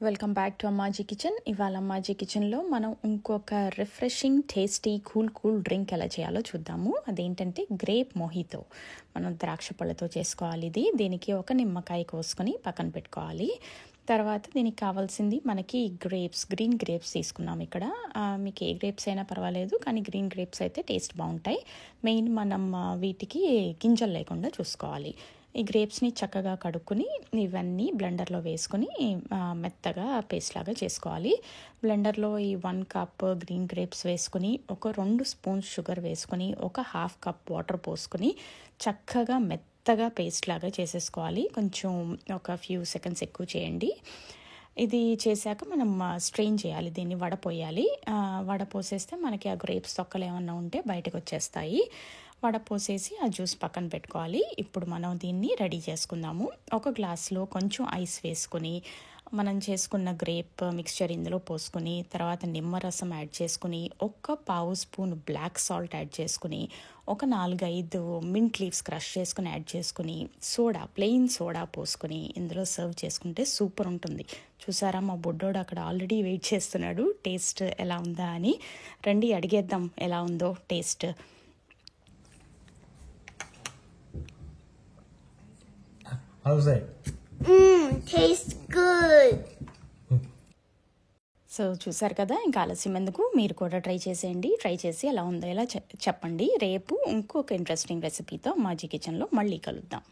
Welcome back to Ammaji kitchen. ఇవాళ అమ్మాజీ కిచెన్లో మనం ఇంకొక రిఫ్రెషింగ్ టేస్టీ కూల్ డ్రింక్ ఎలా చేయాలో చూద్దాము. అదేంటంటే గ్రేప్ మొహితో. మనం ద్రాక్ష పళ్ళతో చేసుకోవాలి. దీనికి ఒక నిమ్మకాయ కోసుకొని పక్కన పెట్టుకోవాలి. తర్వాత దీనికి కావాల్సింది మనకి గ్రీన్ గ్రేప్స్ తీసుకున్నాం. ఇక్కడ మీకు ఏ గ్రేప్స్ అయినా పర్వాలేదు, కానీ గ్రీన్ గ్రేప్స్ అయితే టేస్ట్ బాగుంటాయి. మెయిన్ మనం వీటికి గింజలు లేకుండా చూసుకోవాలి. ఈ గ్రేప్స్ని చక్కగా కడుక్కుని ఇవన్నీ బ్లెండర్లో వేసుకొని మెత్తగా పేస్ట్ లాగా చేసుకోవాలి. బ్లెండర్లో ఈ 1 కప్ గ్రీన్ గ్రేప్స్ వేసుకొని ఒక 2 స్పూన్స్ షుగర్ వేసుకొని ఒక 1/2 కప్ వాటర్ పోసుకొని చక్కగా మెత్తగా పేస్ట్ లాగా చేసేసుకోవాలి. కొంచెం ఒక ఫ్యూ సెకండ్స్ ఎక్కువ చేయండి. ఇది చేశాక మనం స్ట్రెయిన్ చేయాలి, దీన్ని వడపోయాలి. వడపోసేస్తే మనకి ఆ గ్రేప్స్ తొక్కలు ఏమన్నా ఉంటే బయటకు వచ్చేస్తాయి. వడపోసేసి ఆ జ్యూస్ పక్కన పెట్టుకోవాలి. ఇప్పుడు మనం దీన్ని రెడీ చేసుకుందాము. ఒక గ్లాస్లో కొంచెం ఐస్ వేసుకొని మనం చేసుకున్న గ్రేప్ మిక్స్చర్ ఇందులో పోసుకొని తర్వాత నిమ్మరసం యాడ్ చేసుకుని ఒక 1/2 స్పూన్ బ్లాక్ సాల్ట్ యాడ్ చేసుకుని ఒక 4-5 మింట్ లీవ్స్ క్రష్ చేసుకుని యాడ్ చేసుకుని ప్లెయిన్ సోడా పోసుకొని ఇందులో సర్వ్ చేసుకుంటే సూపర్ ఉంటుంది. చూసారా, మా బుడ్డోడు అక్కడ ఆల్రెడీ వెయిట్ చేస్తున్నాడు టేస్ట్ ఎలా ఉందా అని. రండి అడిగేద్దాం ఎలా ఉందో taste. How's that? Tastes good. So చూసారు కదా, ఇంకా ఆలస్యం ఎందుకు, మీరు కూడా ట్రై చేసేయండి. ట్రై చేసి ఎలా ఉందో ఎలా చెప్పండి. రేపు ఇంకొక ఇంట్రెస్టింగ్ రెసిపీతో అమ్మాజీ కిచెన్లో మళ్ళీ కలుద్దాం.